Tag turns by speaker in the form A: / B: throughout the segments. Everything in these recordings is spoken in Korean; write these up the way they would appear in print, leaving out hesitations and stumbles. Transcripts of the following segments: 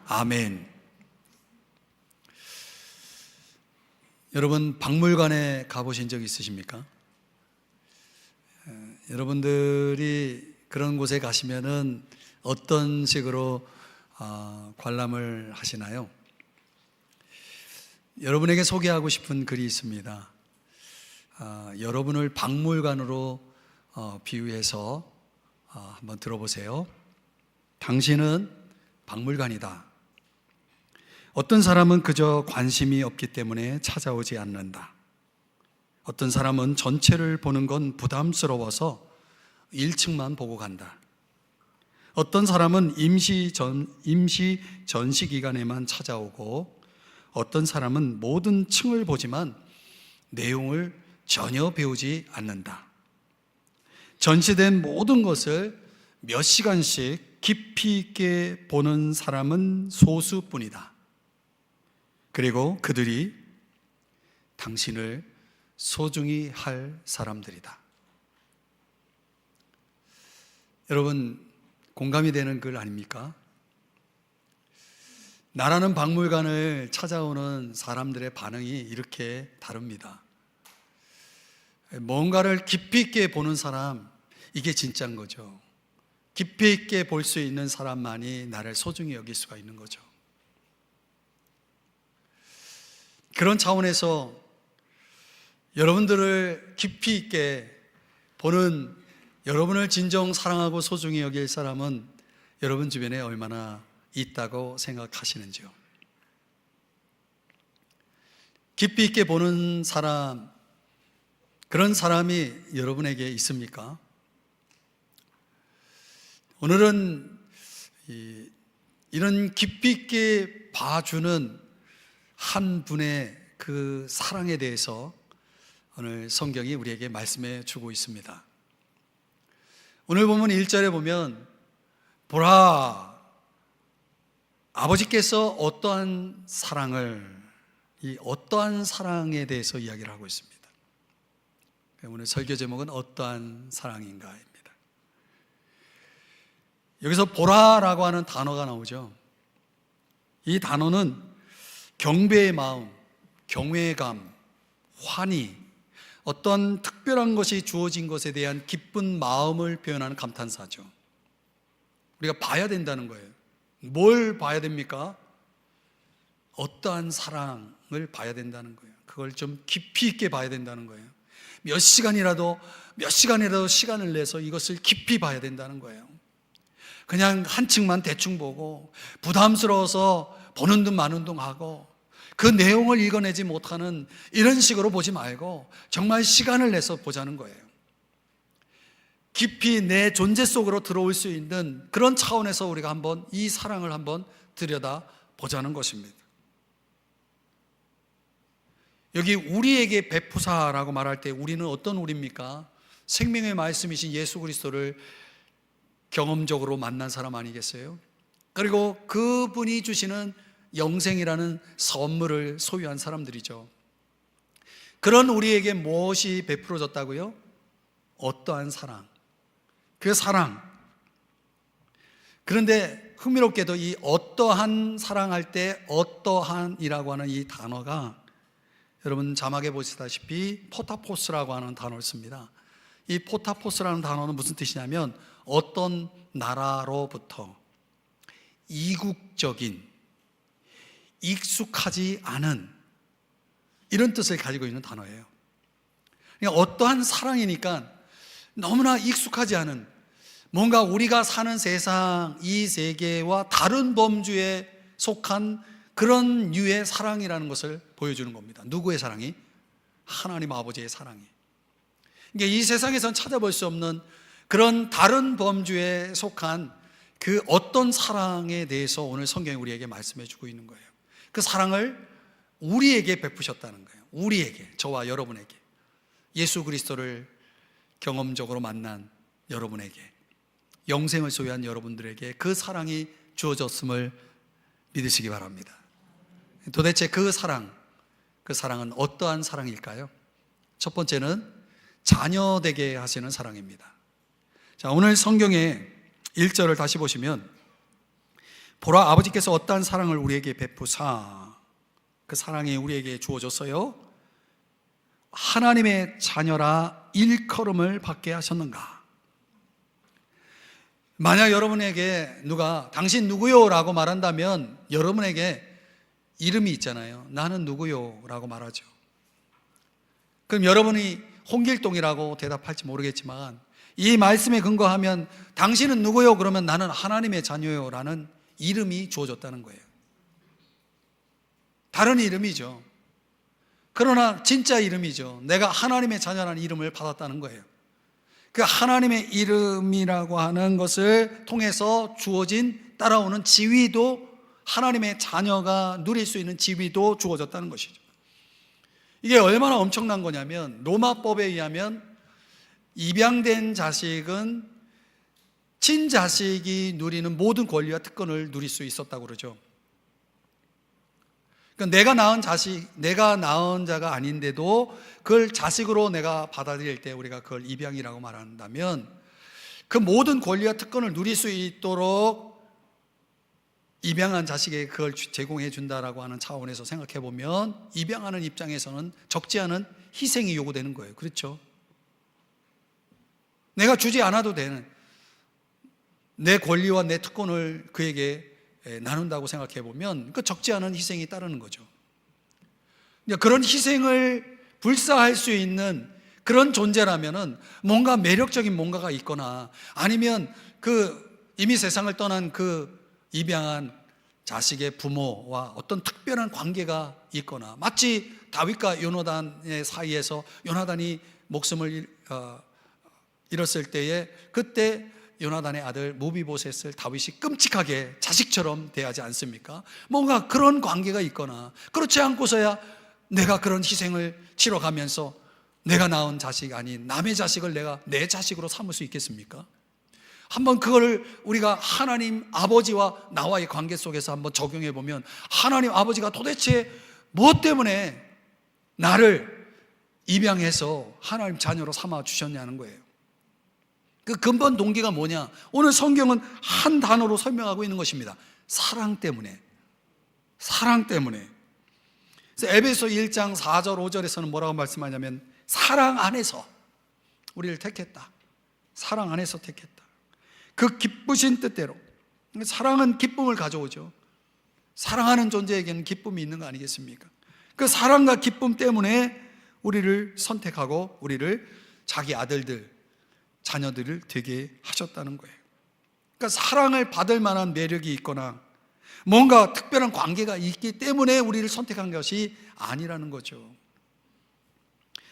A: 아멘. 여러분, 박물관에 가보신 적 있으십니까? 여러분들이 그런 곳에 가시면은 어떤 식으로 관람을 하시나요? 여러분에게 소개하고 싶은 글이 있습니다. 여러분을 박물관으로 비유해서 한번 들어보세요. 당신은 박물관이다. 어떤 사람은 그저 관심이 없기 때문에 찾아오지 않는다. 어떤 사람은 전체를 보는 건 부담스러워서 1층만 보고 간다. 어떤 사람은 임시 전시 기간에만 찾아오고, 어떤 사람은 모든 층을 보지만 내용을 전혀 배우지 않는다. 전시된 모든 것을 몇 시간씩 깊이 있게 보는 사람은 소수뿐이다. 그리고 그들이 당신을 소중히 할 사람들이다. 여러분, 공감이 되는 글 아닙니까? 나라는 박물관을 찾아오는 사람들의 반응이 이렇게 다릅니다. 뭔가를 깊이 있게 보는 사람, 이게 진짜인 거죠. 깊이 있게 볼 수 있는 사람만이 나를 소중히 여길 수가 있는 거죠. 그런 차원에서 여러분들을 깊이 있게 보는, 여러분을 진정 사랑하고 소중히 여길 사람은 여러분 주변에 얼마나 있다고 생각하시는지요? 깊이 있게 보는 사람, 그런 사람이 여러분에게 있습니까? 오늘은 이런 깊이 있게 봐주는 한 분의 그 사랑에 대해서 오늘 성경이 우리에게 말씀해 주고 있습니다. 오늘 보면 1절에 보면, 보라, 아버지께서 어떠한 사랑을, 이 어떠한 사랑에 대해서 이야기를 하고 있습니다. 오늘 설교 제목은 어떠한 사랑인가입니다. 여기서 보라라고 하는 단어가 나오죠. 이 단어는 경배의 마음, 경외감, 환희, 어떤 특별한 것이 주어진 것에 대한 기쁜 마음을 표현하는 감탄사죠. 우리가 봐야 된다는 거예요. 뭘 봐야 됩니까? 어떠한 사랑을 봐야 된다는 거예요. 그걸 좀 깊이 있게 봐야 된다는 거예요. 몇 시간이라도 시간을 내서 이것을 깊이 봐야 된다는 거예요. 그냥 한 층만 대충 보고 부담스러워서 보는 둥 마는 둥 하고 그 내용을 읽어내지 못하는 이런 식으로 보지 말고 정말 시간을 내서 보자는 거예요. 깊이 내 존재 속으로 들어올 수 있는 그런 차원에서 우리가 한번 이 사랑을 한번 들여다 보자는 것입니다. 여기 우리에게 베푸사라고 말할 때 우리는 어떤 우리입니까? 생명의 말씀이신 예수 그리스도를 경험적으로 만난 사람 아니겠어요? 그리고 그분이 주시는 영생이라는 선물을 소유한 사람들이죠. 그런 우리에게 무엇이 베풀어졌다고요? 어떠한 사랑, 그 사랑. 그런데 흥미롭게도 이 어떠한 사랑할 때 어떠한이라고 하는 이 단어가 여러분 자막에 보시다시피 포타포스라고 하는 단어를 씁니다. 이 포타포스라는 단어는 무슨 뜻이냐면 어떤 나라로부터 이국적인, 익숙하지 않은 이런 뜻을 가지고 있는 단어예요. 그러니까 어떠한 사랑이니까 너무나 익숙하지 않은, 뭔가 우리가 사는 세상, 이 세계와 다른 범주에 속한 그런 류의 사랑이라는 것을 보여주는 겁니다. 누구의 사랑이? 하나님 아버지의 사랑이. 그러니까 이 세상에선 찾아볼 수 없는 그런 다른 범주에 속한 그 어떤 사랑에 대해서 오늘 성경이 우리에게 말씀해 주고 있는 거예요. 그 사랑을 우리에게 베푸셨다는 거예요. 우리에게, 저와 여러분에게, 예수 그리스도를 경험적으로 만난 여러분에게, 영생을 소유한 여러분들에게 그 사랑이 주어졌음을 믿으시기 바랍니다. 도대체 그 사랑은 어떠한 사랑일까요? 첫 번째는 자녀 되게 하시는 사랑입니다. 자, 오늘 성경의 1절을 다시 보시면 보라, 아버지께서 어떠한 사랑을 우리에게 베푸사 그 사랑이 우리에게 주어졌어요. 하나님의 자녀라 일컬음을 받게 하셨는가. 만약 여러분에게 누가 당신 누구요? 라고 말한다면 여러분에게 이름이 있잖아요. 나는 누구요? 라고 말하죠. 그럼 여러분이 홍길동이라고 대답할지 모르겠지만 이 말씀에 근거하면 당신은 누구요? 그러면 나는 하나님의 자녀요 라는 이름이 주어졌다는 거예요. 다른 이름이죠. 그러나 진짜 이름이죠. 내가 하나님의 자녀라는 이름을 받았다는 거예요. 그 하나님의 이름이라고 하는 것을 통해서 주어진 따라오는 지위도, 하나님의 자녀가 누릴 수 있는 지위도 주어졌다는 것이죠. 이게 얼마나 엄청난 거냐면 로마법에 의하면 입양된 자식은 친자식이 누리는 모든 권리와 특권을 누릴 수 있었다고 그러죠. 그러니까 내가 낳은 자가 아닌데도 그걸 자식으로 내가 받아들일 때 우리가 그걸 입양이라고 말한다면 그 모든 권리와 특권을 누릴 수 있도록 입양한 자식에게 그걸 제공해 준다라고 하는 차원에서 생각해 보면 입양하는 입장에서는 적지 않은 희생이 요구되는 거예요. 그렇죠? 내가 주지 않아도 되는 내 권리와 내 특권을 그에게 나눈다고 생각해 보면 그 적지 않은 희생이 따르는 거죠. 그런 희생을 불사할 수 있는 그런 존재라면은 뭔가 매력적인 뭔가가 있거나 아니면 그 이미 세상을 떠난 그 입양한 자식의 부모와 어떤 특별한 관계가 있거나 마치 다윗과 요나단의 사이에서 요나단이 목숨을 잃었을 때에 그때 요나단의 아들 무비보셋을 다윗이 끔찍하게 자식처럼 대하지 않습니까? 뭔가 그런 관계가 있거나 그렇지 않고서야 내가 그런 희생을 치러가면서 내가 낳은 자식이 아닌 남의 자식을 내가 내 자식으로 삼을 수 있겠습니까? 한번 그걸 우리가 하나님 아버지와 나와의 관계 속에서 한번 적용해 보면 하나님 아버지가 도대체 무엇 때문에 나를 입양해서 하나님 자녀로 삼아 주셨냐는 거예요. 그 근본 동기가 뭐냐? 오늘 성경은 한 단어로 설명하고 있는 것입니다. 사랑 때문에. 사랑 때문에. 그래서 에베소 1장 4절 5절에서는 뭐라고 말씀하냐면 사랑 안에서 우리를 택했다. 사랑 안에서 택했다. 그 기쁘신 뜻대로. 사랑은 기쁨을 가져오죠. 사랑하는 존재에게는 기쁨이 있는 거 아니겠습니까? 그 사랑과 기쁨 때문에 우리를 선택하고 우리를 자기 아들들 자녀들을 되게 하셨다는 거예요. 그러니까 사랑을 받을 만한 매력이 있거나 뭔가 특별한 관계가 있기 때문에 우리를 선택한 것이 아니라는 거죠.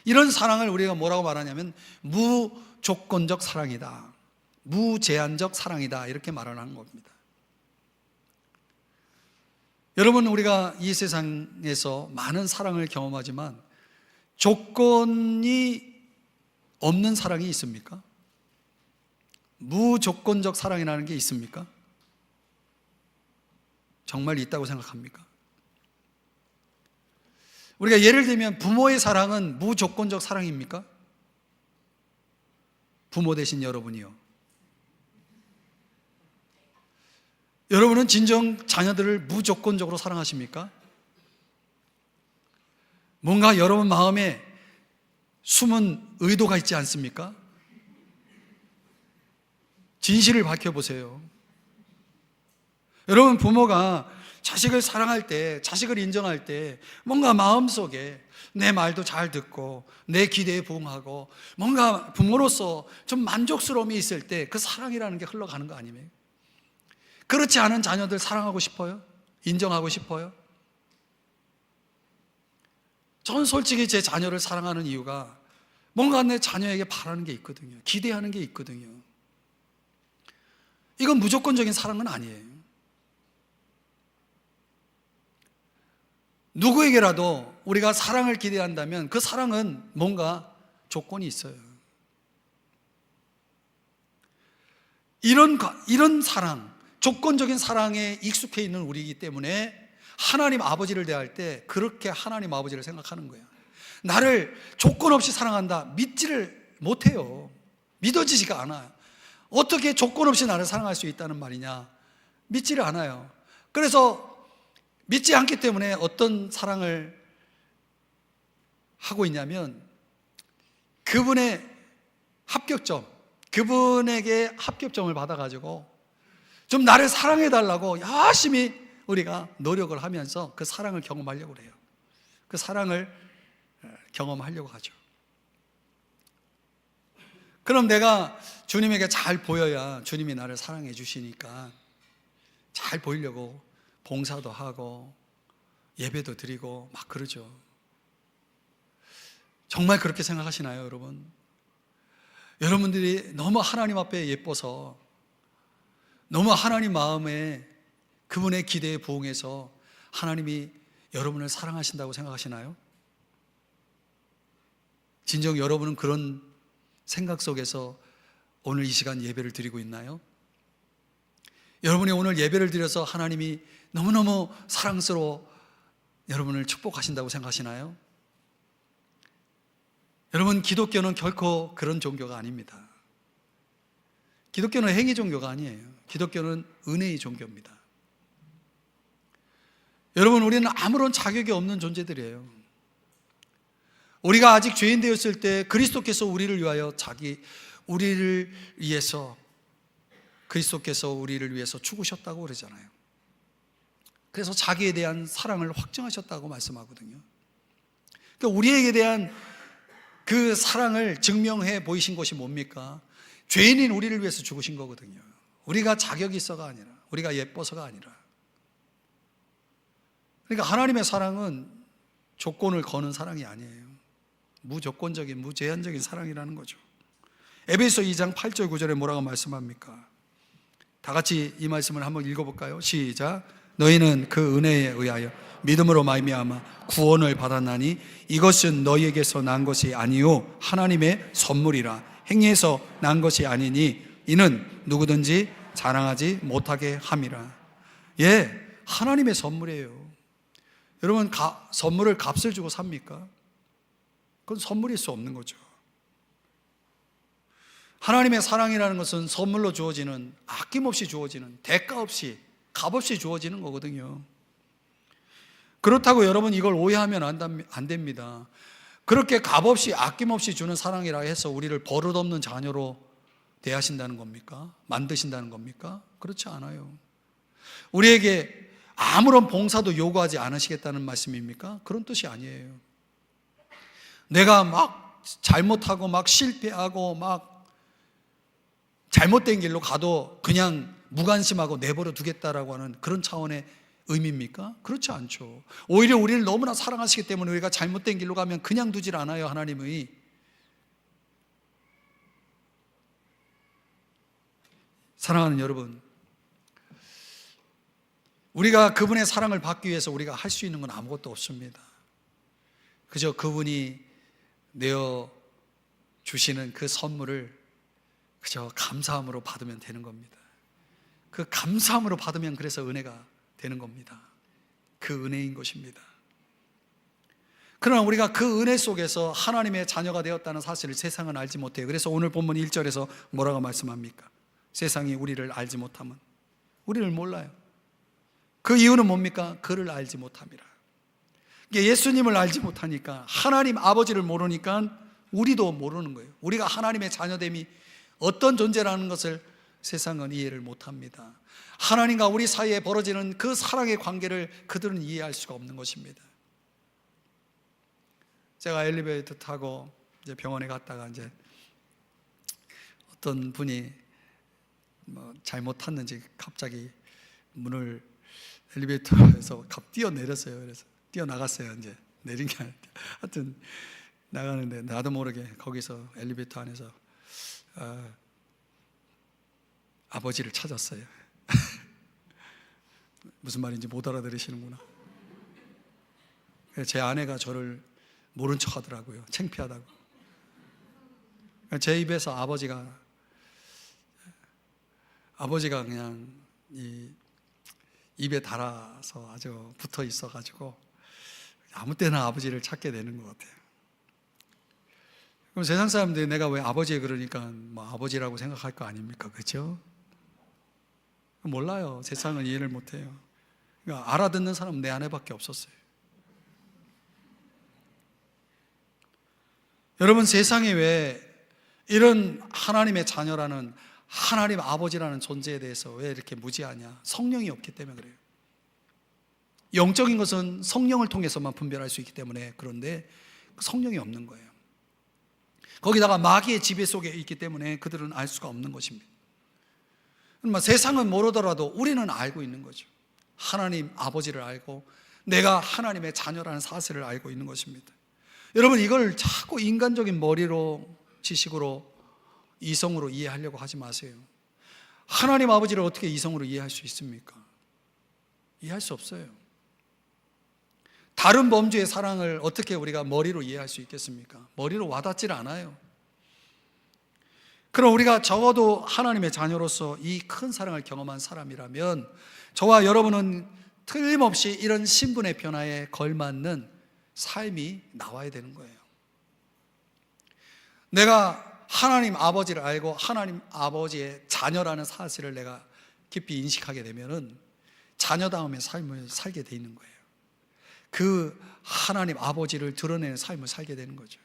A: 이런 사랑을 우리가 뭐라고 말하냐면 무조건적 사랑이다. 무제한적 사랑이다. 이렇게 말하는 겁니다. 여러분, 우리가 이 세상에서 많은 사랑을 경험하지만 조건이 없는 사랑이 있습니까? 무조건적 사랑이라는 게 있습니까? 정말 있다고 생각합니까? 우리가 예를 들면 부모의 사랑은 무조건적 사랑입니까? 부모 되신 여러분이요. 여러분은 진정 자녀들을 무조건적으로 사랑하십니까? 뭔가 여러분 마음에 숨은 의도가 있지 않습니까? 진실을 밝혀보세요. 여러분, 부모가 자식을 사랑할 때, 자식을 인정할 때 뭔가 마음속에 내 말도 잘 듣고 내 기대에 부응하고 뭔가 부모로서 좀 만족스러움이 있을 때 그 사랑이라는 게 흘러가는 거 아니에요? 그렇지 않은 자녀들 사랑하고 싶어요? 인정하고 싶어요? 저는 솔직히 제 자녀를 사랑하는 이유가 뭔가 내 자녀에게 바라는 게 있거든요. 기대하는 게 있거든요. 이건 무조건적인 사랑은 아니에요. 누구에게라도 우리가 사랑을 기대한다면 그 사랑은 뭔가 조건이 있어요. 이런 사랑, 조건적인 사랑에 익숙해 있는 우리이기 때문에 하나님 아버지를 대할 때 그렇게 하나님 아버지를 생각하는 거예요. 나를 조건 없이 사랑한다, 믿지를 못해요. 믿어지지가 않아요. 어떻게 조건 없이 나를 사랑할 수 있다는 말이냐? 믿지를 않아요. 그래서 믿지 않기 때문에 어떤 사랑을 하고 있냐면 그분의 합격점, 그분에게 합격점을 받아가지고 좀 나를 사랑해달라고 열심히 우리가 노력을 하면서 그 사랑을 경험하려고 그래요. 그 사랑을 경험하려고 하죠. 그럼 내가 주님에게 잘 보여야 주님이 나를 사랑해 주시니까 잘 보이려고 봉사도 하고 예배도 드리고 막 그러죠. 정말 그렇게 생각하시나요, 여러분? 여러분들이 너무 하나님 앞에 예뻐서, 너무 하나님 마음에 그분의 기대에 부응해서 하나님이 여러분을 사랑하신다고 생각하시나요? 진정 여러분은 그런 생각 속에서 오늘 이 시간 예배를 드리고 있나요? 여러분이 오늘 예배를 드려서 하나님이 너무너무 사랑스러워 여러분을 축복하신다고 생각하시나요? 여러분, 기독교는 결코 그런 종교가 아닙니다. 기독교는 행위 종교가 아니에요. 기독교는 은혜의 종교입니다. 여러분, 우리는 아무런 자격이 없는 존재들이에요. 우리가 아직 죄인 되었을 때 그리스도께서 우리를 위하여 우리를 위해서 그리스도께서 우리를 위해서 죽으셨다고 그러잖아요. 그래서 자기에 대한 사랑을 확증하셨다고 말씀하거든요. 그러니까 우리에게 대한 그 사랑을 증명해 보이신 것이 뭡니까? 죄인인 우리를 위해서 죽으신 거거든요. 우리가 자격이 있어가 아니라, 우리가 예뻐서가 아니라. 그러니까 하나님의 사랑은 조건을 거는 사랑이 아니에요. 무조건적인, 무제한적인 사랑이라는 거죠. 에베소 2장 8절 9절에 뭐라고 말씀합니까? 다 같이 이 말씀을 한번 읽어볼까요? 시작. 너희는 그 은혜에 의하여 믿음으로 말미암아 구원을 받았나니 이것은 너희에게서 난 것이 아니요 하나님의 선물이라. 행위에서 난 것이 아니니 이는 누구든지 자랑하지 못하게 함이라. 예, 하나님의 선물이에요. 여러분, 선물을 값을 주고 삽니까? 그건 선물일 수 없는 거죠. 하나님의 사랑이라는 것은 선물로 주어지는, 아낌없이 주어지는, 대가 없이, 값없이 주어지는 거거든요. 그렇다고 여러분 이걸 오해하면 안 됩니다. 그렇게 값없이, 아낌없이 주는 사랑이라 해서 우리를 버릇없는 자녀로 대하신다는 겁니까? 만드신다는 겁니까? 그렇지 않아요. 우리에게 아무런 봉사도 요구하지 않으시겠다는 말씀입니까? 그런 뜻이 아니에요. 내가 막 잘못하고 막 실패하고 막 잘못된 길로 가도 그냥 무관심하고 내버려 두겠다라고 하는 그런 차원의 의미입니까? 그렇지 않죠. 오히려 우리를 너무나 사랑하시기 때문에 우리가 잘못된 길로 가면 그냥 두질 않아요. 하나님의. 사랑하는 여러분, 우리가 그분의 사랑을 받기 위해서 우리가 할 수 있는 건 아무것도 없습니다. 그저 그분이 내어 주시는 그 선물을 그저 감사함으로 받으면 되는 겁니다. 그 감사함으로 받으면 그래서 은혜가 되는 겁니다. 그 은혜인 것입니다. 그러나 우리가 그 은혜 속에서 하나님의 자녀가 되었다는 사실을 세상은 알지 못해요. 그래서 오늘 본문 1절에서 뭐라고 말씀합니까? 세상이 우리를 알지 못하면, 우리를 몰라요. 그 이유는 뭡니까? 그를 알지 못함이라. 예수님을 알지 못하니까, 하나님 아버지를 모르니까 우리도 모르는 거예요. 우리가 하나님의 자녀됨이 어떤 존재라는 것을 세상은 이해를 못합니다. 하나님과 우리 사이에 벌어지는 그 사랑의 관계를 그들은 이해할 수가 없는 것입니다. 제가 엘리베이터 타고 이제 병원에 갔다가 이제 어떤 분이 잘못 탔는지 갑자기 문을 엘리베이터에서 뛰어내렸어요. 그래서 뛰어나갔어요. 이제 내린 게 아니라. 하여튼 나가는데 나도 모르게 거기서 엘리베이터 안에서 아버지를 찾았어요. 무슨 말인지 못 알아들으시는구나. 제 아내가 저를 모른 척 하더라고요. 창피하다고. 제 입에서 아버지가 그냥 이 입에 달아서 아주 붙어 있어가지고 아무 때나 아버지를 찾게 되는 것 같아요. 그럼 세상 사람들이 내가 왜 아버지 그러니까 뭐 아버지라고 생각할 거 아닙니까? 그렇죠? 몰라요. 세상은 이해를 못해요. 그러니까 알아듣는 사람은 내 아내밖에 없었어요. 여러분, 세상에 왜 이런 하나님의 자녀라는, 하나님 아버지라는 존재에 대해서 왜 이렇게 무지하냐? 성령이 없기 때문에 그래요. 영적인 것은 성령을 통해서만 분별할 수 있기 때문에 그런데 성령이 없는 거예요. 거기다가 마귀의 지배 속에 있기 때문에 그들은 알 수가 없는 것입니다. 세상은 모르더라도 우리는 알고 있는 거죠. 하나님 아버지를 알고 내가 하나님의 자녀라는 사실을 알고 있는 것입니다. 여러분, 이걸 자꾸 인간적인 머리로, 지식으로, 이성으로 이해하려고 하지 마세요. 하나님 아버지를 어떻게 이성으로 이해할 수 있습니까? 이해할 수 없어요. 다른 범주의 사랑을 어떻게 우리가 머리로 이해할 수 있겠습니까? 머리로 와닿질 않아요. 그럼 우리가 적어도 하나님의 자녀로서 이 큰 사랑을 경험한 사람이라면 저와 여러분은 틀림없이 이런 신분의 변화에 걸맞는 삶이 나와야 되는 거예요. 내가 하나님 아버지를 알고 하나님 아버지의 자녀라는 사실을 내가 깊이 인식하게 되면은 자녀다움의 삶을 살게 돼 있는 거예요. 그 하나님 아버지를 드러내는 삶을 살게 되는 거죠.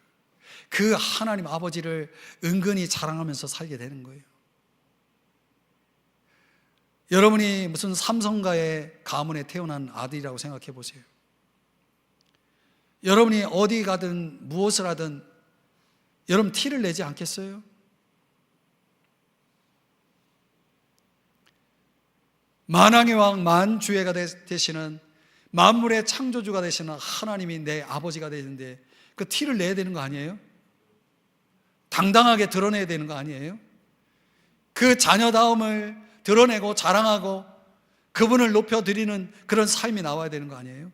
A: 그 하나님 아버지를 은근히 자랑하면서 살게 되는 거예요. 여러분이 무슨 삼성가의 가문에 태어난 아들이라고 생각해 보세요. 여러분이 어디 가든 무엇을 하든 여러분 티를 내지 않겠어요? 만왕의 왕 만주애가 되시는, 만물의 창조주가 되시는 하나님이 내 아버지가 되는데 그 티를 내야 되는 거 아니에요? 당당하게 드러내야 되는 거 아니에요? 그 자녀다움을 드러내고 자랑하고 그분을 높여드리는 그런 삶이 나와야 되는 거 아니에요?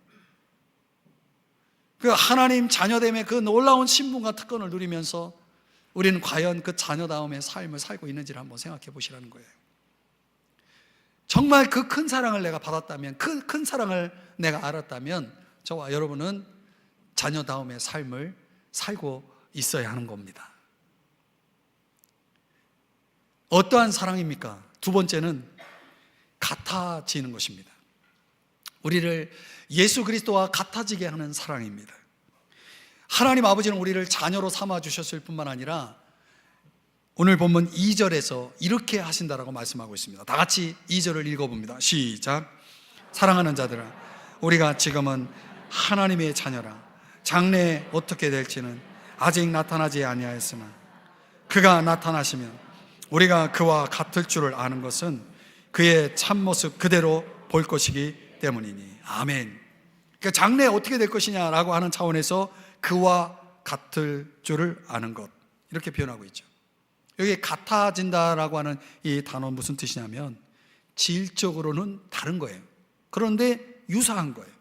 A: 그 하나님 자녀됨의 그 놀라운 신분과 특권을 누리면서 우리는 과연 그 자녀다움의 삶을 살고 있는지를 한번 생각해 보시라는 거예요. 정말 그 큰 사랑을 내가 받았다면, 그 큰 사랑을 내가 알았다면 저와 여러분은 자녀다움의 삶을 살고 있어야 하는 겁니다. 어떠한 사랑입니까? 두 번째는 같아지는 것입니다. 우리를 예수 그리스도와 같아지게 하는 사랑입니다. 하나님 아버지는 우리를 자녀로 삼아 주셨을 뿐만 아니라 오늘 본문 2절에서 이렇게 하신다라고 말씀하고 있습니다. 다 같이 2절을 읽어봅니다. 시작. 사랑하는 자들아, 우리가 지금은 하나님의 자녀라. 장래에 어떻게 될지는 아직 나타나지 아니하였으나 그가 나타나시면 우리가 그와 같을 줄을 아는 것은 그의 참모습 그대로 볼 것이기 때문이니. 아멘. 그러니까 장래에 어떻게 될 것이냐라고 하는 차원에서 그와 같을 줄을 아는 것, 이렇게 표현하고 있죠. 여기 같아진다라고 하는 이 단어 무슨 뜻이냐면 질적으로는 다른 거예요. 그런데 유사한 거예요.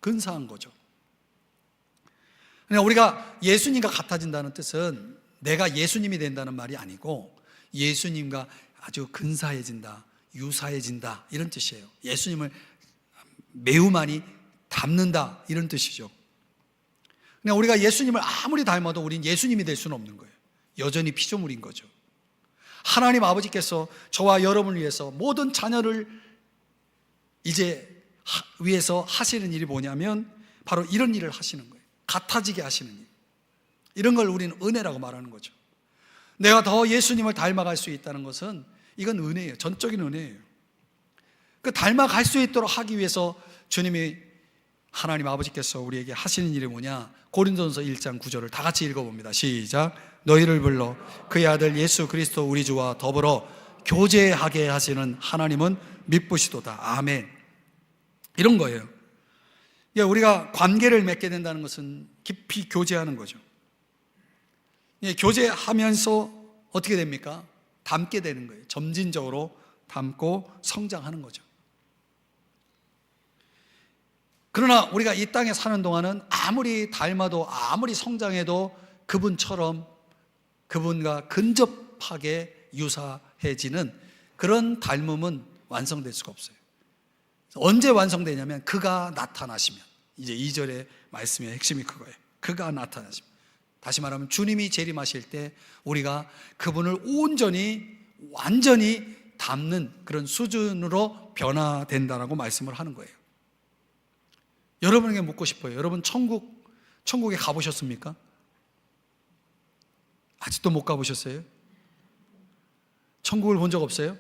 A: 근사한 거죠. 그러니까 우리가 예수님과 같아진다는 뜻은 내가 예수님이 된다는 말이 아니고 예수님과 아주 근사해진다, 유사해진다, 이런 뜻이에요. 예수님을 매우 많이 닮는다, 이런 뜻이죠. 그냥 우리가 예수님을 아무리 닮아도 우린 예수님이 될 수는 없는 거예요. 여전히 피조물인 거죠. 하나님 아버지께서 저와 여러분을 위해서 모든 자녀를 이제 위해서 하시는 일이 뭐냐면 바로 이런 일을 하시는 거예요. 같아지게 하시는 일. 이런 걸 우리는 은혜라고 말하는 거죠. 내가 더 예수님을 닮아갈 수 있다는 것은 이건 은혜예요. 전적인 은혜예요. 그 닮아갈 수 있도록 하기 위해서 주님이, 하나님 아버지께서 우리에게 하시는 일이 뭐냐? 고린도전서 1장 9절을 다 같이 읽어봅니다. 시작. 너희를 불러 그의 아들 예수 그리스도 우리 주와 더불어 교제하게 하시는 하나님은 미쁘시도다. 아멘. 이런 거예요. 우리가 관계를 맺게 된다는 것은 깊이 교제하는 거죠. 교제하면서 어떻게 됩니까? 닮게 되는 거예요. 점진적으로 닮고 성장하는 거죠. 그러나 우리가 이 땅에 사는 동안은 아무리 닮아도 아무리 성장해도 그분처럼, 그분과 근접하게 유사해지는 그런 닮음은 완성될 수가 없어요. 언제 완성되냐면 그가 나타나시면, 이제 2절의 말씀의 핵심이 그거예요. 그가 나타나시면, 다시 말하면 주님이 재림하실 때 우리가 그분을 온전히 완전히 닮는 그런 수준으로 변화된다라고 말씀을 하는 거예요. 여러분에게 묻고 싶어요. 여러분 천국에 가보셨습니까? 아직도 못 가보셨어요? 천국을 본 적 없어요?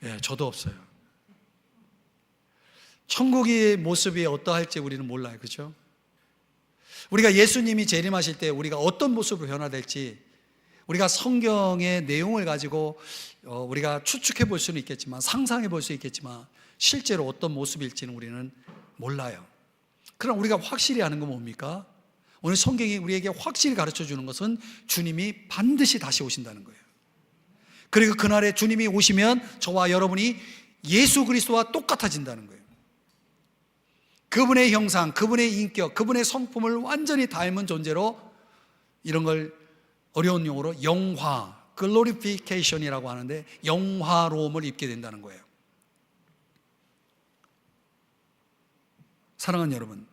A: 예, 저도 없어요. 천국의 모습이 어떠할지 우리는 몰라요. 그렇죠? 우리가 예수님이 재림하실 때 우리가 어떤 모습으로 변화될지 우리가 성경의 내용을 가지고 우리가 추측해 볼 수는 있겠지만, 상상해 볼 수 있겠지만 실제로 어떤 모습일지는 우리는 몰라요. 그럼 우리가 확실히 아는 건 뭡니까? 오늘 성경이 우리에게 확실히 가르쳐 주는 것은 주님이 반드시 다시 오신다는 거예요. 그리고 그날에 주님이 오시면 저와 여러분이 예수 그리스도와 똑같아진다는 거예요. 그분의 형상, 그분의 인격, 그분의 성품을 완전히 닮은 존재로, 이런 걸 어려운 용어로 영화, glorification이라고 하는데 영화로움을 입게 된다는 거예요. 사랑하는 여러분,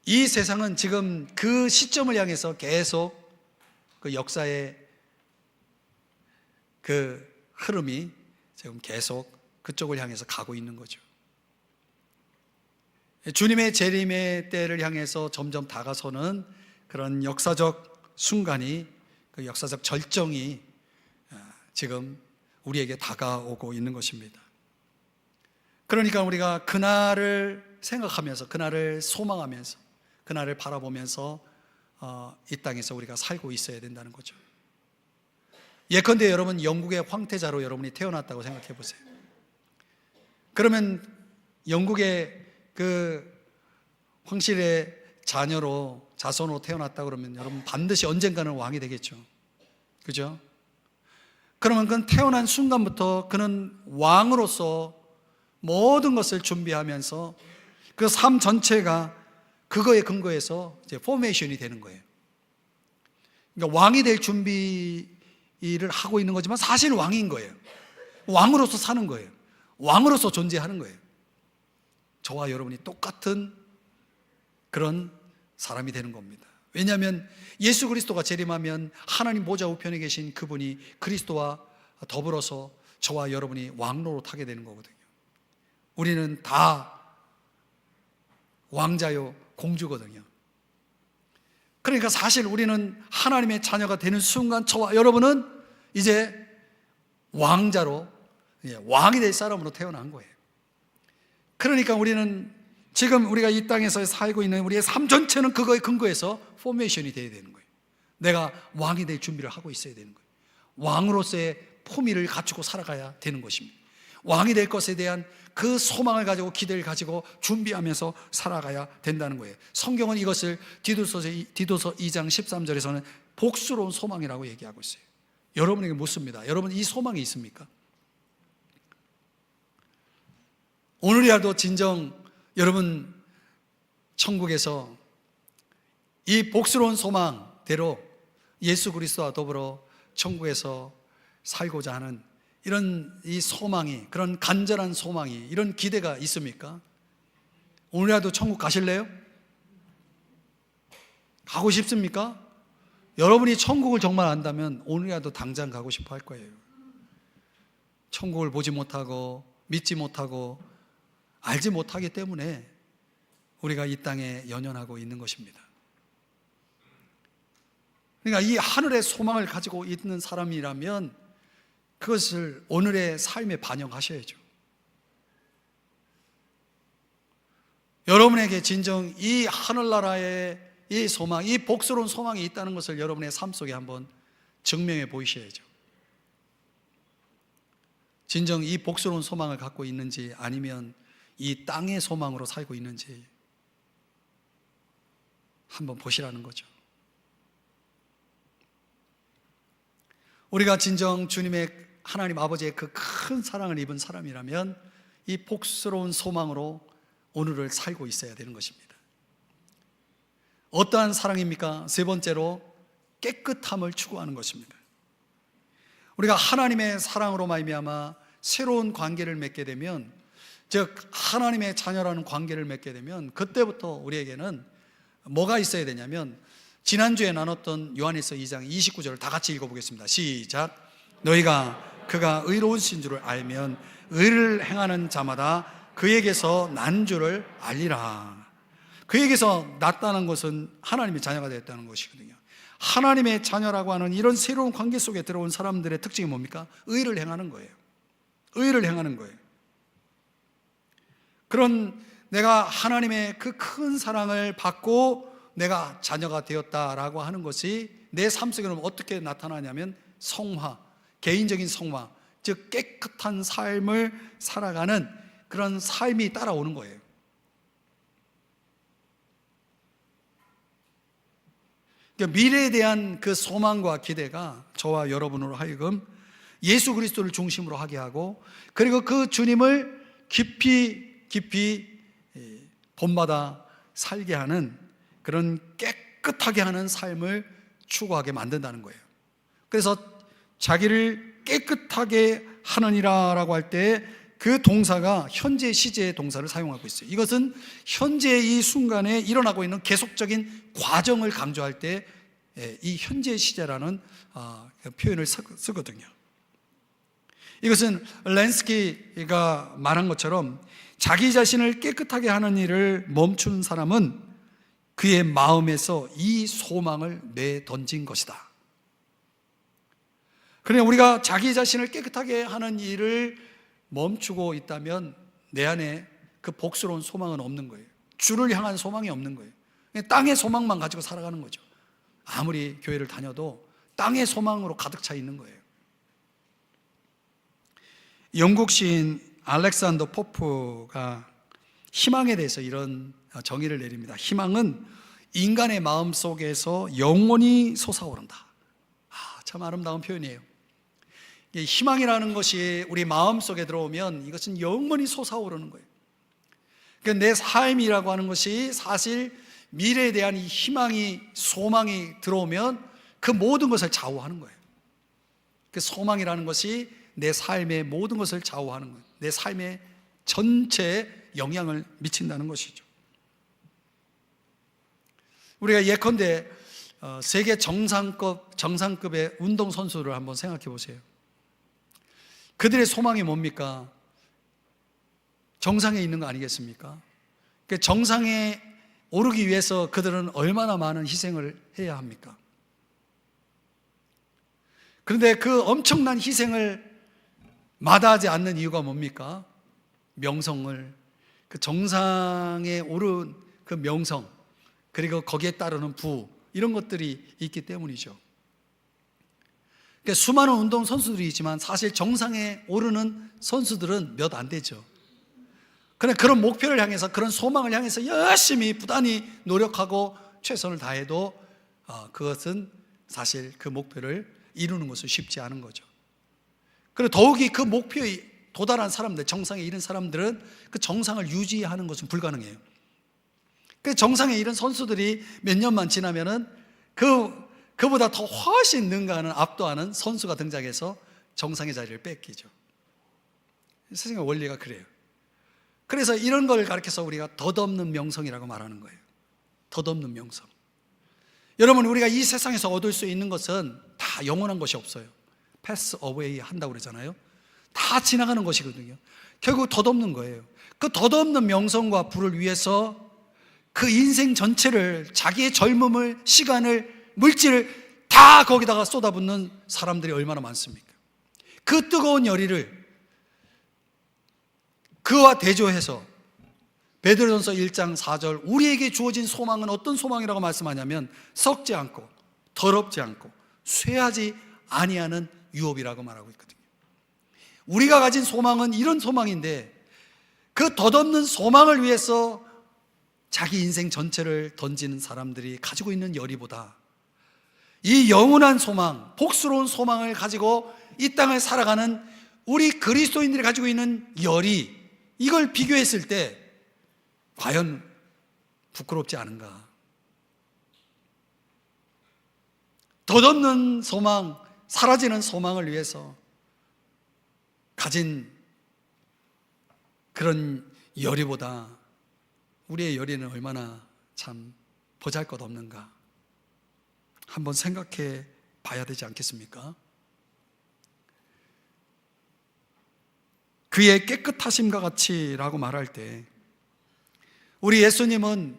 A: 이 세상은 지금 그 시점을 향해서 계속 그 역사의 그 흐름이 지금 계속 그쪽을 향해서 가고 있는 거죠. 주님의 재림의 때를 향해서 점점 다가서는 그런 역사적 순간이, 그 역사적 절정이 지금 우리에게 다가오고 있는 것입니다. 그러니까 우리가 그날을 생각하면서, 그날을 소망하면서, 그날을 바라보면서 이 땅에서 우리가 살고 있어야 된다는 거죠. 예컨대 여러분 영국의 황태자로 여러분이 태어났다고 생각해 보세요. 그러면 영국의 그 황실의 자손으로 태어났다 그러면 여러분 반드시 언젠가는 왕이 되겠죠. 그죠? 그러면 그는 태어난 순간부터 그는 왕으로서 모든 것을 준비하면서 그 삶 전체가 그거에 근거해서 이제 포메이션이 되는 거예요. 그러니까 왕이 될 준비를 하고 있는 거지만 사실 왕인 거예요. 왕으로서 사는 거예요. 왕으로서 존재하는 거예요. 저와 여러분이 똑같은 그런 사람이 되는 겁니다. 왜냐하면 예수 그리스도가 재림하면 하나님 보좌 우편에 계신 그분이 그리스도와 더불어서 저와 여러분이 왕로로 타게 되는 거거든요. 우리는 다 왕자요 공주거든요. 그러니까 사실 우리는 하나님의 자녀가 되는 순간 저와 여러분은 이제 왕자로, 왕이 될 사람으로 태어난 거예요. 그러니까 우리는 지금 우리가 이 땅에서 살고 있는 우리의 삶 전체는 그거에 근거해서 포메이션이 되어야 되는 거예요. 내가 왕이 될 준비를 하고 있어야 되는 거예요. 왕으로서의 포미를 갖추고 살아가야 되는 것입니다. 왕이 될 것에 대한 그 소망을 가지고, 기대를 가지고 준비하면서 살아가야 된다는 거예요. 성경은 이것을 디도서 2장 13절에서는 복스러운 소망이라고 얘기하고 있어요. 여러분에게 묻습니다. 여러분 이 소망이 있습니까? 오늘이라도 진정 여러분 천국에서 이 복스러운 소망대로 예수 그리스도와 더불어 천국에서 살고자 하는 이런 이 소망이, 그런 간절한 소망이, 이런 기대가 있습니까? 오늘이라도 천국 가실래요? 가고 싶습니까? 여러분이 천국을 정말 안다면 오늘이라도 당장 가고 싶어 할 거예요. 천국을 보지 못하고 믿지 못하고 알지 못하기 때문에 우리가 이 땅에 연연하고 있는 것입니다. 그러니까 이 하늘의 소망을 가지고 있는 사람이라면 그것을 오늘의 삶에 반영하셔야죠. 여러분에게 진정 이 하늘나라의 이 소망, 이 복스러운 소망이 있다는 것을 여러분의 삶 속에 한번 증명해 보이셔야죠. 진정 이 복스러운 소망을 갖고 있는지, 아니면 이 땅의 소망으로 살고 있는지 한번 보시라는 거죠. 우리가 진정 주님의, 하나님 아버지의 그 큰 사랑을 입은 사람이라면 이 복스러운 소망으로 오늘을 살고 있어야 되는 것입니다. 어떠한 사랑입니까? 세 번째로 깨끗함을 추구하는 것입니다. 우리가 하나님의 사랑으로 말미암아 새로운 관계를 맺게 되면, 즉 하나님의 자녀라는 관계를 맺게 되면 그때부터 우리에게는 뭐가 있어야 되냐면, 지난주에 나눴던 요한일서 2장 29절을 다 같이 읽어보겠습니다. 시작. 너희가 그가 의로우신 줄을 알면 의를 행하는 자마다 그에게서 난 줄을 알리라. 그에게서 났다는 것은 하나님의 자녀가 되었다는 것이거든요. 하나님의 자녀라고 하는 이런 새로운 관계 속에 들어온 사람들의 특징이 뭡니까? 의를 행하는 거예요. 의를 행하는 거예요. 그런 내가 하나님의 그 큰 사랑을 받고 내가 자녀가 되었다라고 하는 것이 내 삶 속에는 어떻게 나타나냐면 성화, 개인적인 성화, 즉 깨끗한 삶을 살아가는 그런 삶이 따라오는 거예요. 그러니까 미래에 대한 그 소망과 기대가 저와 여러분으로 하여금 예수 그리스도를 중심으로 하게 하고, 그리고 그 주님을 깊이 본받아 살게 하는 그런 깨끗하게 하는 삶을 추구하게 만든다는 거예요. 그래서 자기를 깨끗하게 하느니라라고 할 때 그 동사가 현재 시제의 동사를 사용하고 있어요. 이것은 현재 이 순간에 일어나고 있는 계속적인 과정을 강조할 때 이 현재 시제라는 표현을 쓰거든요. 이것은 렌스키가 말한 것처럼 자기 자신을 깨끗하게 하는 일을 멈춘 사람은 그의 마음에서 이 소망을 내던진 것이다. 그러나 우리가 자기 자신을 깨끗하게 하는 일을 멈추고 있다면 내 안에 그 복스러운 소망은 없는 거예요. 주를 향한 소망이 없는 거예요. 땅의 소망만 가지고 살아가는 거죠. 아무리 교회를 다녀도 땅의 소망으로 가득 차 있는 거예요. 영국 시인 알렉산더 포프가 희망에 대해서 이런 정의를 내립니다. 희망은 인간의 마음 속에서 영원히 솟아오른다. 참 아름다운 표현이에요. 희망이라는 것이 우리 마음 속에 들어오면 이것은 영원히 솟아오르는 거예요. 그러니까 내 삶이라고 하는 것이 사실 미래에 대한 이 희망이, 소망이 들어오면 그 모든 것을 좌우하는 거예요. 그 소망이라는 것이 내 삶의 모든 것을 좌우하는 거예요. 내 삶의 전체에 영향을 미친다는 것이죠. 우리가 예컨대 세계 정상급의 운동선수를 한번 생각해 보세요. 그들의 소망이 뭡니까? 정상에 있는 거 아니겠습니까? 그 정상에 오르기 위해서 그들은 얼마나 많은 희생을 해야 합니까? 그런데 그 엄청난 희생을 마다하지 않는 이유가 뭡니까? 명성을, 그 정상에 오른 그 명성, 그리고 거기에 따르는 부, 이런 것들이 있기 때문이죠. 그러니까 수많은 운동선수들이 있지만 사실 정상에 오르는 선수들은 몇 안 되죠. 그러나 그런 목표를 향해서, 그런 소망을 향해서 열심히 부단히 노력하고 최선을 다해도 그것은 사실 그 목표를 이루는 것은 쉽지 않은 거죠. 그리고 더욱이 그 목표에 도달한 사람들, 정상에 이른 사람들은 그 정상을 유지하는 것은 불가능해요. 그 정상에 이른 선수들이 몇 년만 지나면은 그보다 더 훨씬 능가하는, 압도하는 선수가 등장해서 정상의 자리를 뺏기죠. 세상의 원리가 그래요. 그래서 이런 걸 가르쳐서 우리가 덧없는 명성이라고 말하는 거예요. 덧없는 명성. 여러분, 우리가 이 세상에서 얻을 수 있는 것은 다 영원한 것이 없어요. 패스 어웨이 한다고 그러잖아요. 다 지나가는 것이거든요. 결국 덧없는 거예요. 그 덧없는 명성과 부를 위해서 그 인생 전체를, 자기의 젊음을, 시간을, 물질을 다 거기다가 쏟아붓는 사람들이 얼마나 많습니까? 그 뜨거운 열의를 그와 대조해서 베드로전서 1장 4절, 우리에게 주어진 소망은 어떤 소망이라고 말씀하냐면 썩지 않고 더럽지 않고 쇠하지 아니하는 유업이라고 말하고 있거든요. 우리가 가진 소망은 이런 소망인데, 그 덧없는 소망을 위해서 자기 인생 전체를 던지는 사람들이 가지고 있는 열의보다 이 영원한 소망, 복스러운 소망을 가지고 이 땅을 살아가는 우리 그리스도인들이 가지고 있는 열의, 이걸 비교했을 때 과연 부끄럽지 않은가? 덧없는 소망, 사라지는 소망을 위해서 가진 그런 열의보다 우리의 열의는 얼마나 참 보잘것없는가 한번 생각해 봐야 되지 않겠습니까? 그의 깨끗하심과 같이라고 말할 때, 우리 예수님은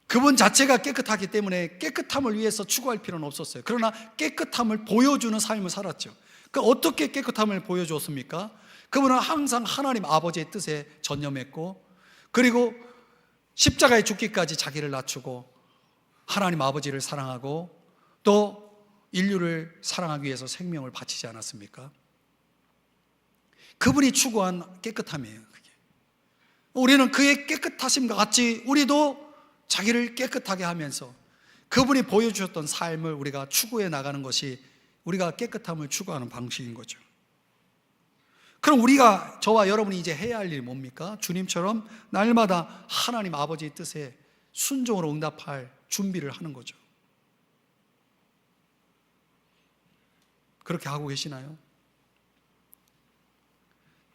A: 그분 자체가 깨끗하기 때문에 깨끗함을 위해서 추구할 필요는 없었어요. 그러나 깨끗함을 보여주는 삶을 살았죠. 그 어떻게 깨끗함을 보여줬습니까? 그분은 항상 하나님 아버지의 뜻에 전념했고, 그리고 십자가에 죽기까지 자기를 낮추고 하나님 아버지를 사랑하고 또 인류를 사랑하기 위해서 생명을 바치지 않았습니까? 그분이 추구한 깨끗함이에요. 그게. 우리는 그의 깨끗하심과 같이 우리도 자기를 깨끗하게 하면서 그분이 보여주셨던 삶을 우리가 추구해 나가는 것이 우리가 깨끗함을 추구하는 방식인 거죠. 그럼 우리가, 저와 여러분이 이제 해야 할 일이 뭡니까? 주님처럼 날마다 하나님 아버지의 뜻에 순종으로 응답할 준비를 하는 거죠. 그렇게 하고 계시나요?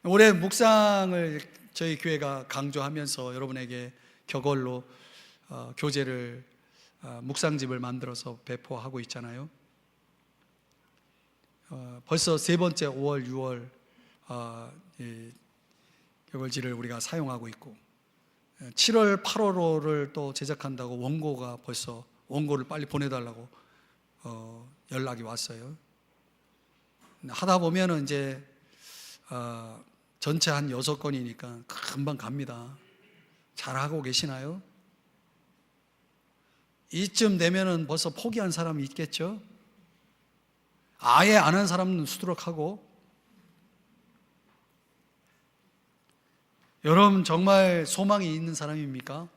A: 올해 묵상을 저희 교회가 강조하면서 여러분에게 격언로 교재를, 묵상집을 만들어서 배포하고 있잖아요. 벌써 세 번째 5월, 6월 격언지를 우리가 사용하고 있고, 7월, 8월호를 또 제작한다고 원고가 벌써, 원고를 빨리 보내달라고 연락이 왔어요. 하다 보면은 이제 전체 한 6건이니까 금방 갑니다. 잘하고 계시나요? 이쯤 되면은 벌써 포기한 사람이 있겠죠? 아예 안 한 사람은 수두룩하고. 여러분 정말 소망이 있는 사람입니까?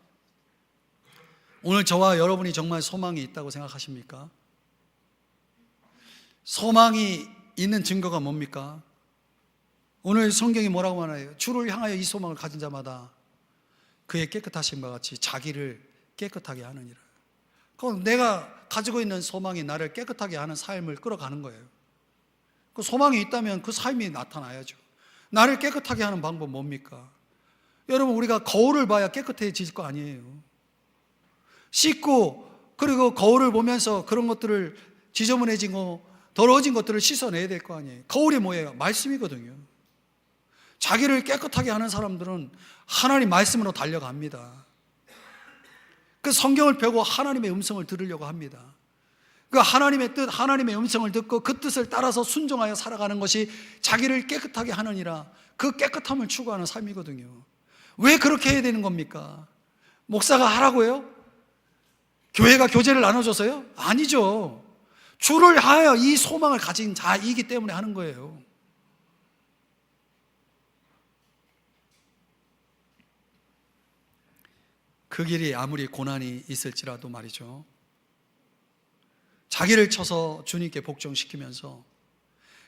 A: 오늘 저와 여러분이 정말 소망이 있다고 생각하십니까? 소망이 있는 증거가 뭡니까? 오늘 성경이 뭐라고 말하나요? 주를 향하여 이 소망을 가진 자마다 그의 깨끗하심과 같이 자기를 깨끗하게 하느니라. 그럼 내가 가지고 있는 소망이 나를 깨끗하게 하는 삶을 끌어가는 거예요. 그 소망이 있다면 그 삶이 나타나야죠. 나를 깨끗하게 하는 방법 뭡니까? 여러분, 우리가 거울을 봐야 깨끗해질 거 아니에요. 씻고, 그리고 거울을 보면서 그런 것들을, 지저분해지고 더러워진 것들을 씻어내야 될 거 아니에요. 거울이 뭐예요? 말씀이거든요. 자기를 깨끗하게 하는 사람들은 하나님 말씀으로 달려갑니다. 그 성경을 펴고 하나님의 음성을 들으려고 합니다. 그 하나님의 뜻, 하나님의 음성을 듣고 그 뜻을 따라서 순종하여 살아가는 것이 자기를 깨끗하게 하느니라, 그 깨끗함을 추구하는 삶이거든요. 왜 그렇게 해야 되는 겁니까? 목사가 하라고요? 교회가 교제를 나눠줘서요? 아니죠. 주를 하여 이 소망을 가진 자이기 때문에 하는 거예요. 그 길이 아무리 고난이 있을지라도 말이죠, 자기를 쳐서 주님께 복종시키면서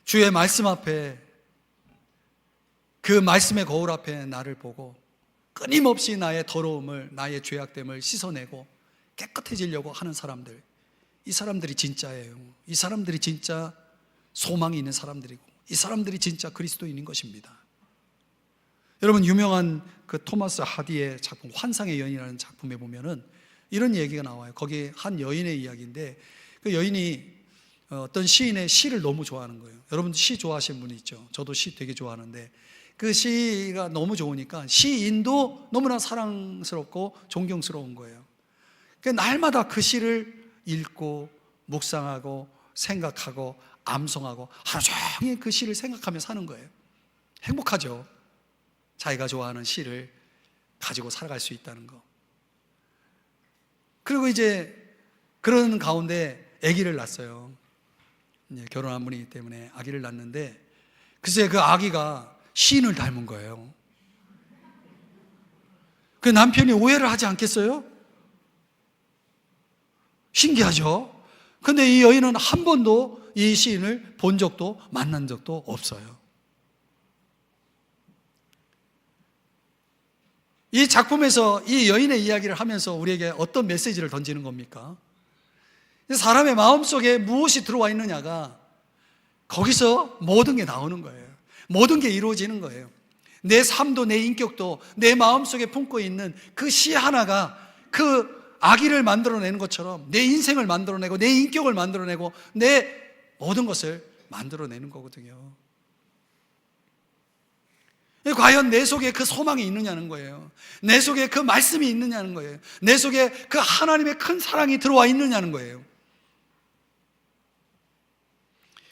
A: 주의 말씀 앞에, 그 말씀의 거울 앞에 나를 보고 끊임없이 나의 더러움을, 나의 죄악됨을 씻어내고 깨끗해지려고 하는 사람들, 이 사람들이 진짜예요. 이 사람들이 진짜 소망이 있는 사람들이고, 이 사람들이 진짜 그리스도인인 것입니다. 여러분, 유명한 그 토마스 하디의 작품 환상의 여인이라는 작품에 보면은 이런 얘기가 나와요. 거기 한 여인의 이야기인데, 그 여인이 어떤 시인의 시를 너무 좋아하는 거예요. 여러분 시 좋아하시는 분이 있죠. 저도 시 되게 좋아하는데, 그 시가 너무 좋으니까 시인도 너무나 사랑스럽고 존경스러운 거예요. 날마다 그 시를 읽고 묵상하고 생각하고 암송하고 하루 종일 그 시를 생각하며 사는 거예요. 행복하죠. 자기가 좋아하는 시를 가지고 살아갈 수 있다는 거. 그리고 이제 그런 가운데 아기를 낳았어요. 이제 결혼한 분이기 때문에 아기를 낳았는데, 글쎄 그 아기가 시인을 닮은 거예요. 그 남편이 오해를 하지 않겠어요? 신기하죠? 근데 이 여인은 한 번도 이 시인을 본 적도 만난 적도 없어요. 이 작품에서 이 여인의 이야기를 하면서 우리에게 어떤 메시지를 던지는 겁니까? 사람의 마음속에 무엇이 들어와 있느냐가, 거기서 모든 게 나오는 거예요. 모든 게 이루어지는 거예요. 내 삶도 내 인격도 내 마음속에 품고 있는 그 시 하나가 그 아기를 만들어내는 것처럼 내 인생을 만들어내고 내 인격을 만들어내고 내 모든 것을 만들어내는 거거든요. 과연 내 속에 그 소망이 있느냐는 거예요. 내 속에 그 말씀이 있느냐는 거예요. 내 속에 그 하나님의 큰 사랑이 들어와 있느냐는 거예요.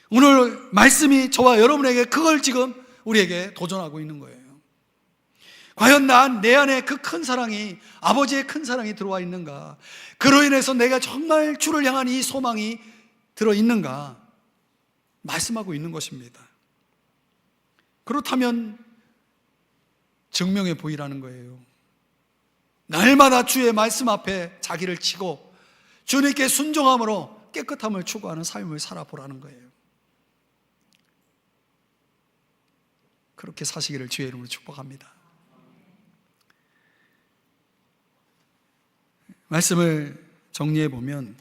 A: 오늘 말씀이 저와 여러분에게 그걸 지금 우리에게 도전하고 있는 거예요. 과연 내 안에 그 큰 사랑이, 아버지의 큰 사랑이 들어와 있는가? 그로 인해서 내가 정말 주를 향한 이 소망이 들어있는가? 말씀하고 있는 것입니다. 그렇다면 증명해 보이라는 거예요. 날마다 주의 말씀 앞에 자기를 치고 주님께 순종함으로 깨끗함을 추구하는 삶을 살아보라는 거예요. 그렇게 사시기를 주의 이름으로 축복합니다. 말씀을 정리해 보면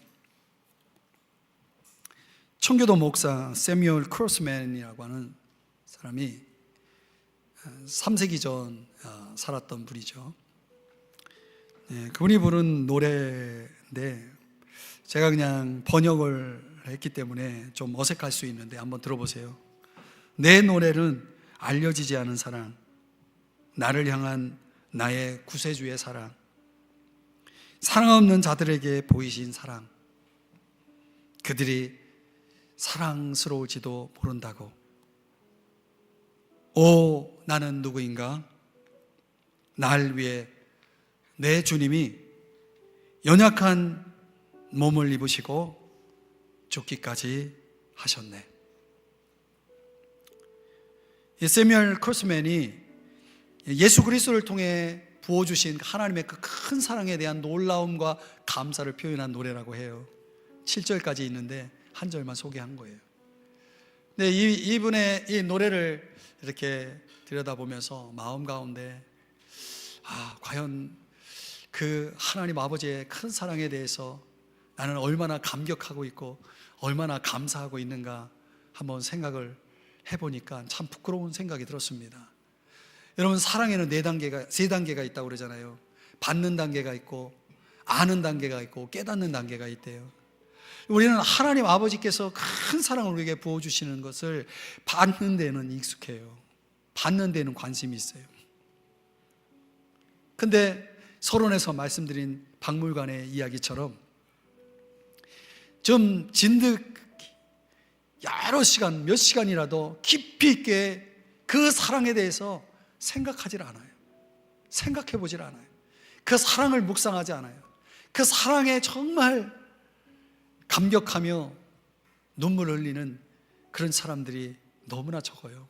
A: 청교도 목사 세뮤얼 크로스맨이라고 하는 사람이 3세기 전 살았던 분이죠. 그분이 부른 노래인데 제가 그냥 번역을 했기 때문에 좀 어색할 수 있는데 한번 들어보세요. 내 노래는 알려지지 않은 사랑, 나를 향한 나의 구세주의 사랑, 사랑 없는 자들에게 보이신 사랑, 그들이 사랑스러울지도 모른다고. 오, 나는 누구인가? 날 위해 내 주님이 연약한 몸을 입으시고 죽기까지 하셨네. 세뮤얼 크로스맨이 예수 그리스도를 통해 부어주신 하나님의 그 큰 사랑에 대한 놀라움과 감사를 표현한 노래라고 해요. 7절까지 있는데 한 절만 소개한 거예요. 근데 이분의 이 노래를 이렇게 들여다보면서 마음 가운데 과연 그 하나님 아버지의 큰 사랑에 대해서 나는 얼마나 감격하고 있고 얼마나 감사하고 있는가 한번 생각을 해보니까 참 부끄러운 생각이 들었습니다. 여러분, 사랑에는 세 단계가 있다고 그러잖아요. 받는 단계가 있고 아는 단계가 있고 깨닫는 단계가 있대요. 우리는 하나님 아버지께서 큰 사랑을 우리에게 부어주시는 것을 받는 데는 익숙해요. 받는 데는 관심이 있어요. 근데 서론에서 말씀드린 박물관의 이야기처럼 좀 진득 여러 시간, 몇 시간이라도 깊이 있게 그 사랑에 대해서 생각하질 않아요. 생각해 보질 않아요. 그 사랑을 묵상하지 않아요. 그 사랑에 정말 감격하며 눈물 흘리는 그런 사람들이 너무나 적어요.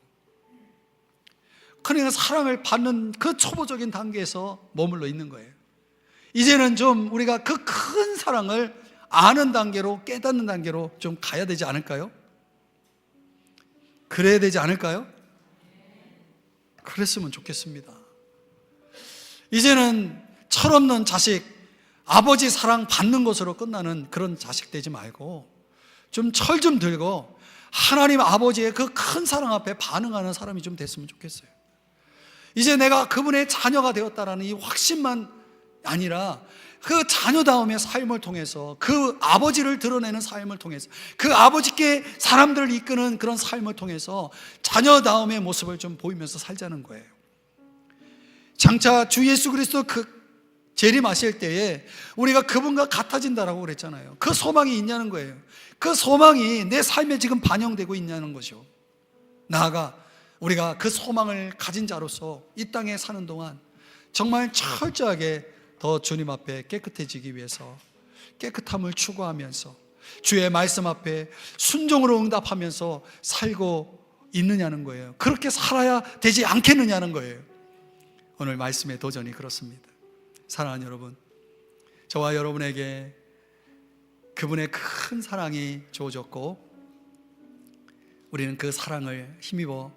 A: 그러니까 사랑을 받는 그 초보적인 단계에서 머물러 있는 거예요. 이제는 좀 우리가 그 큰 사랑을 아는 단계로, 깨닫는 단계로 좀 가야 되지 않을까요? 그래야 되지 않을까요? 그랬으면 좋겠습니다. 이제는 철없는 자식, 아버지 사랑 받는 것으로 끝나는 그런 자식 되지 말고 좀 철 좀 들고 하나님 아버지의 그 큰 사랑 앞에 반응하는 사람이 좀 됐으면 좋겠어요. 이제 내가 그분의 자녀가 되었다라는 이 확신만 아니라 그 자녀다움의 삶을 통해서, 그 아버지를 드러내는 삶을 통해서, 그 아버지께 사람들을 이끄는 그런 삶을 통해서 자녀다움의 모습을 좀 보이면서 살자는 거예요. 장차 주 예수 그리스도 그 재림하실 때에 우리가 그분과 같아진다라고 그랬잖아요. 그 소망이 있냐는 거예요. 그 소망이 내 삶에 지금 반영되고 있냐는 거죠. 나아가 우리가 그 소망을 가진 자로서 이 땅에 사는 동안 정말 철저하게 더 주님 앞에 깨끗해지기 위해서 깨끗함을 추구하면서 주의 말씀 앞에 순종으로 응답하면서 살고 있느냐는 거예요. 그렇게 살아야 되지 않겠느냐는 거예요. 오늘 말씀의 도전이 그렇습니다. 사랑하는 여러분, 저와 여러분에게 그분의 큰 사랑이 주어졌고 우리는 그 사랑을 힘입어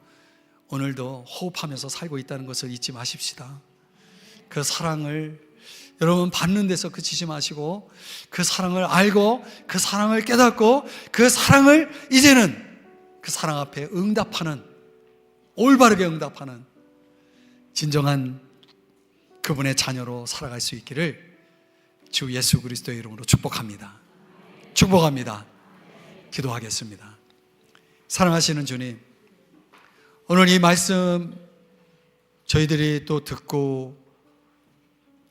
A: 오늘도 호흡하면서 살고 있다는 것을 잊지 마십시다. 그 사랑을 여러분 받는 데서 그치지 마시고 그 사랑을 알고 그 사랑을 깨닫고 그 사랑을 이제는 그 사랑 앞에 응답하는, 올바르게 응답하는 진정한 그분의 자녀로 살아갈 수 있기를 주 예수 그리스도의 이름으로 축복합니다. 축복합니다. 기도하겠습니다. 사랑하시는 주님, 오늘 이 말씀 저희들이 또 듣고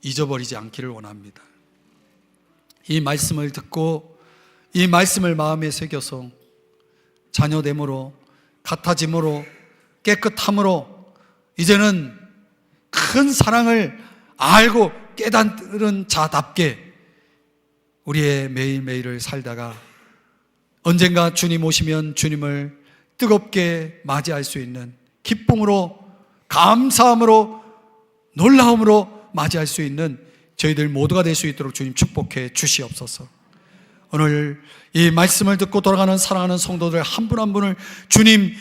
A: 잊어버리지 않기를 원합니다. 이 말씀을 듣고 이 말씀을 마음에 새겨서 자녀됨으로, 같아짐으로, 깨끗함으로 이제는 큰 사랑을 알고 깨닫는 자답게 우리의 매일매일을 살다가 언젠가 주님 오시면 주님을 뜨겁게 맞이할 수 있는, 기쁨으로, 감사함으로, 놀라움으로 맞이할 수 있는 저희들 모두가 될 수 있도록 주님 축복해 주시옵소서. 오늘 이 말씀을 듣고 돌아가는 사랑하는 성도들 한 분 한 분을 주님